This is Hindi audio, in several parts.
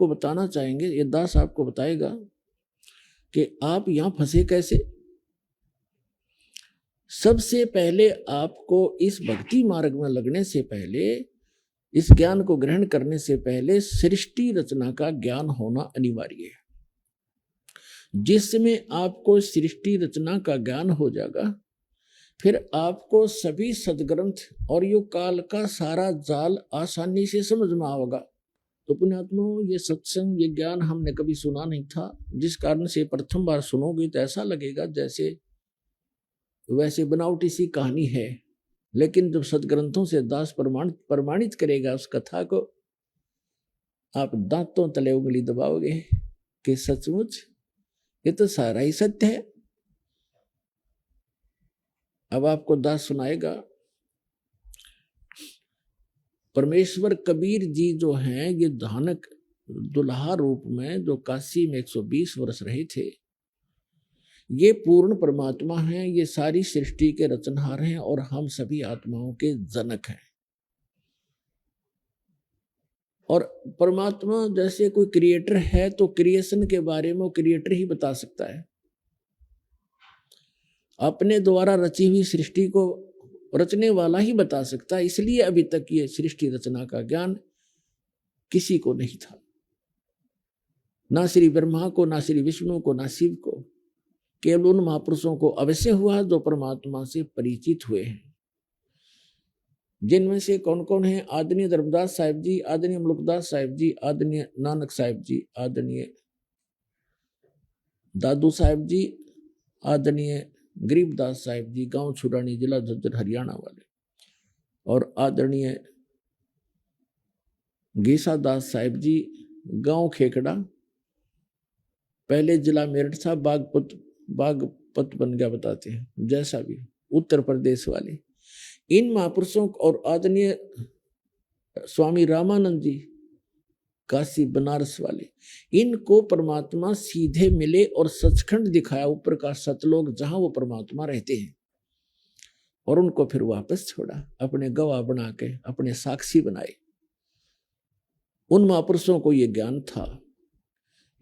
आपको बताना चाहेंगे, ये दास आपको बताएगा कि आप यहां फंसे कैसे। सबसे पहले आपको इस भक्ति मार्ग में लगने से पहले, इस ज्ञान को ग्रहण करने से पहले सृष्टि रचना का ज्ञान होना अनिवार्य है। जिसमें आपको सृष्टि रचना का ज्ञान हो जाएगा, फिर आपको सभी सदग्रंथ और युग काल का सारा जाल आसानी से समझ में आएगा। तो पुण्यात्माओं, ये सत्संग, ये ज्ञान हमने कभी सुना नहीं था, जिस कारण से प्रथम बार सुनोगे तो ऐसा लगेगा जैसे वैसे बनावटी सी कहानी है। लेकिन जब सदग्रंथों से दास प्रमाणित करेगा उस कथा को, आप दांतों तले उंगली दबाओगे कि सचमुच ये तो सारा ही सत्य है। अब आपको दास सुनाएगा। परमेश्वर कबीर जी जो हैं, ये धानक दुल्हा रूप में जो काशी में 120 वर्ष रहे थे, ये पूर्ण परमात्मा हैं। ये सारी सृष्टि के रचनहार हैं और हम सभी आत्माओं के जनक हैं। और परमात्मा जैसे कोई क्रिएटर है तो क्रिएशन के बारे में वो क्रिएटर ही बता सकता है। अपने द्वारा रची हुई सृष्टि को रचने वाला ही बता सकता है। इसलिए अभी तक ये सृष्टि रचना का ज्ञान किसी को नहीं था, ना श्री ब्रह्मा को, ना श्री विष्णु को, ना शिव को। केवल उन महापुरुषों को अवश्य हुआ जो परमात्मा से परिचित हुए हैं। जिनमें से कौन कौन है? आदरणीय धर्मदास साहिब जी, आदरणीय मुल्कदास साहिब जी, आदरणीय नानक साहिब जी, आदरणीय दादू साहिब जी, आदरणीय गरीबदास साहिब जी, गांव छुरानी, जिला झज्जर, हरियाणा वाले, और आदरणीय गीसा दास साहिब जी, गांव खेकड़ा, पहले जिला मेरठ था, बागपत बन गया बताते हैं, जैसा भी, उत्तर प्रदेश वाले। इन महापुरुषों और आदरणीय स्वामी रामानंद जी, काशी बनारस वाले, इनको परमात्मा सीधे मिले और सचखंड दिखाया, ऊपर का सतलोक जहां वो परमात्मा रहते हैं, और उनको फिर वापस छोड़ा, अपने गवाह बना के अपने साक्षी बनाए। उन महापुरुषों को ये ज्ञान था,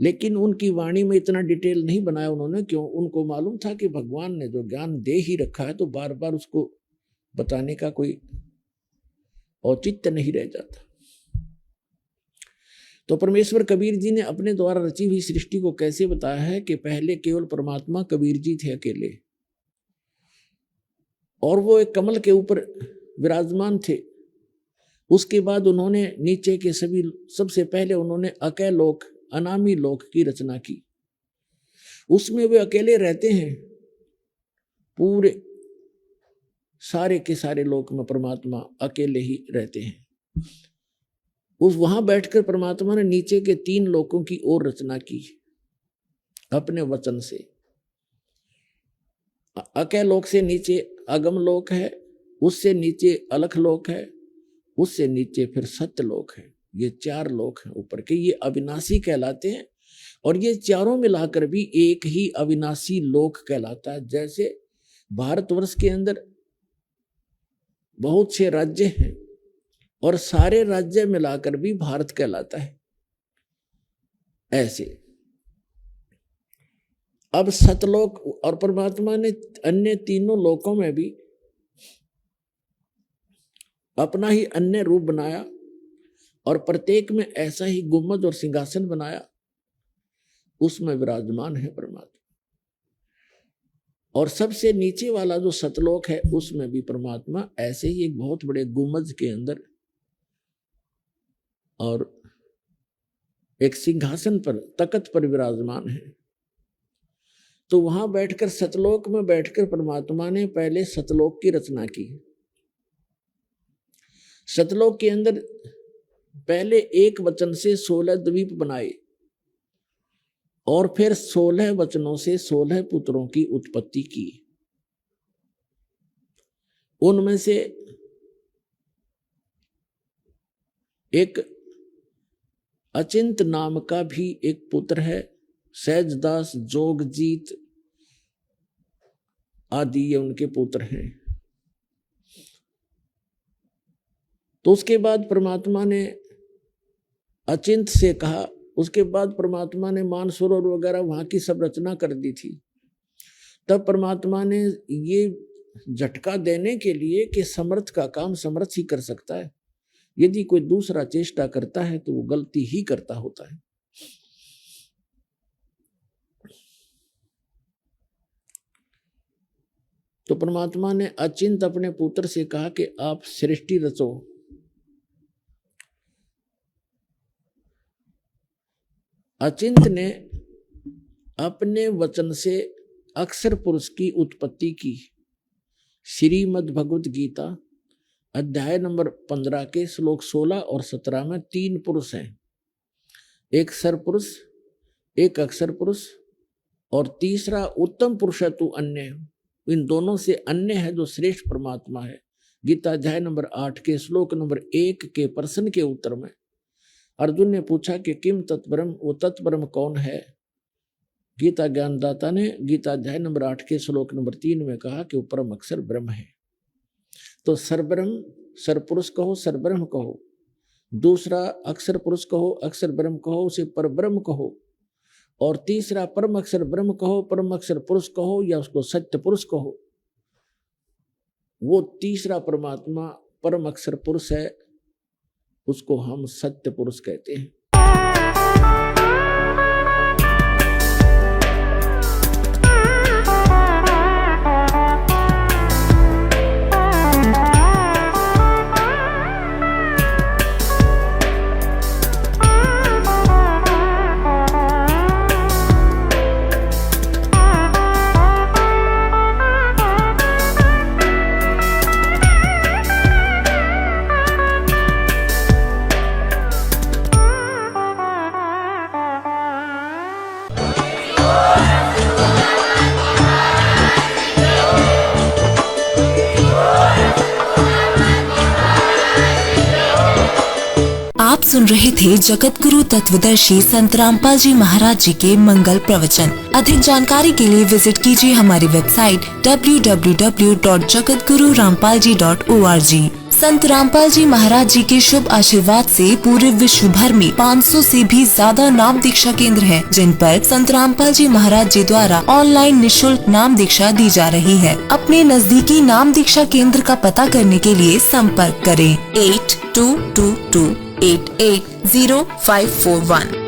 लेकिन उनकी वाणी में इतना डिटेल नहीं बनाया उन्होंने। क्यों? उनको मालूम था कि भगवान ने जो ज्ञान दे ही रखा है तो बार बार उसको बताने का कोई औचित्य नहीं रह जाता। तो परमेश्वर कबीर जी ने अपने द्वारा रची हुई सृष्टि को कैसे बताया है कि पहले केवल परमात्मा कबीर जी थे अकेले, और वो एक कमल के ऊपर विराजमान थे। उसके बाद उन्होंने नीचे के सभी, सबसे पहले उन्होंने अकय लोक, अनामी लोक की रचना की। उसमें वे अकेले रहते हैं, पूरे सारे के सारे लोक में परमात्मा अकेले ही रहते हैं। उस वहां बैठकर परमात्मा ने नीचे के 3 लोकों की ओर रचना की अपने वचन से। अकय लोक से नीचे अगम लोक है, उससे नीचे अलख लोक है, उससे नीचे फिर सत्य लोक है। ये 4 लोक हैं ऊपर के, ये अविनाशी कहलाते हैं। और ये चारों मिलाकर भी एक ही अविनाशी लोक कहलाता है। जैसे भारतवर्ष के अंदर बहुत से राज्य हैं और सारे राज्य मिलाकर भी भारत कहलाता है, ऐसे। अब सतलोक और परमात्मा ने अन्य तीनों लोकों में भी अपना ही अन्य रूप बनाया, और प्रत्येक में ऐसा ही गुम्बद और सिंहासन बनाया, उसमें विराजमान है परमात्मा। और सबसे नीचे वाला जो सतलोक है, उसमें भी परमात्मा ऐसे ही एक बहुत बड़े गुम्बद के अंदर और एक सिंहासन पर, तख्त पर विराजमान है। तो वहां बैठकर, सतलोक में बैठकर परमात्मा ने पहले सतलोक की रचना की। सतलोक के अंदर पहले एक वचन से 16 द्वीप बनाए, और फिर 16 वचनों से 16 पुत्रों की उत्पत्ति की। उनमें से एक अचिंत नाम का भी एक पुत्र है, सहजदास, जोगजीत आदि ये उनके पुत्र हैं। तो उसके बाद परमात्मा ने अचिंत से कहा उसके बाद परमात्मा ने मानसरोवर वगैरह वहां की सब रचना कर दी थी। तब परमात्मा ने ये झटका देने के लिए कि समर्थ का काम समर्थ ही कर सकता है, यदि कोई दूसरा चेष्टा करता है तो वो गलती ही करता होता है। तो परमात्मा ने अचिंत अपने पुत्र से कहा कि आप सृष्टि रचो। अचिंत ने अपने वचन से अक्षर पुरुष की उत्पत्ति की। श्रीमद् भगवत गीता अध्याय नंबर 15 के श्लोक 16 और 17 में 3 पुरुष हैं, एक सर पुरुष, एक अक्षर पुरुष और तीसरा उत्तम पुरुष है तू अन्य। इन दोनों से अन्य है जो श्रेष्ठ परमात्मा है। गीता अध्याय नंबर 8 के श्लोक नंबर 1 के प्रश्न के उत्तर में अर्जुन ने पूछा कि किम तत्ब्रह्म, वो तत्ब्रह्म कौन है। गीता ज्ञानदाता ने गीता अध्याय नंबर 8 के श्लोक नंबर 3 में कहा कि वो परम अक्षर ब्रह्म है। तो सरब्रह्म, सरपुरुष कहो, सरब्रह्म कहो, दूसरा अक्षर पुरुष कहो, अक्षर ब्रह्म कहो, उसे परब्रह्म कहो, और तीसरा परम अक्षर ब्रह्म कहो, परम अक्षर पुरुष कहो, या उसको सत्य पुरुष कहो। वो तीसरा परमात्मा परम अक्षर पुरुष है, उसको हम सत्य पुरुष कहते हैं। आप सुन रहे थे जगत गुरु तत्वदर्शी संत रामपाल जी महाराज जी के मंगल प्रवचन। अधिक जानकारी के लिए विजिट कीजिए हमारी वेबसाइट www.jagatgururampalji.org। संत रामपाल जी महाराज जी के शुभ आशीर्वाद से पूरे विश्व भर में 500 से भी ज्यादा नाम दीक्षा केंद्र हैं, जिन पर संत रामपाल जी महाराज जी द्वारा ऑनलाइन निशुल्क नाम दीक्षा दी जा रही है। अपने नजदीकी नाम दीक्षा केंद्र का पता करने के लिए संपर्क करें 8222880541।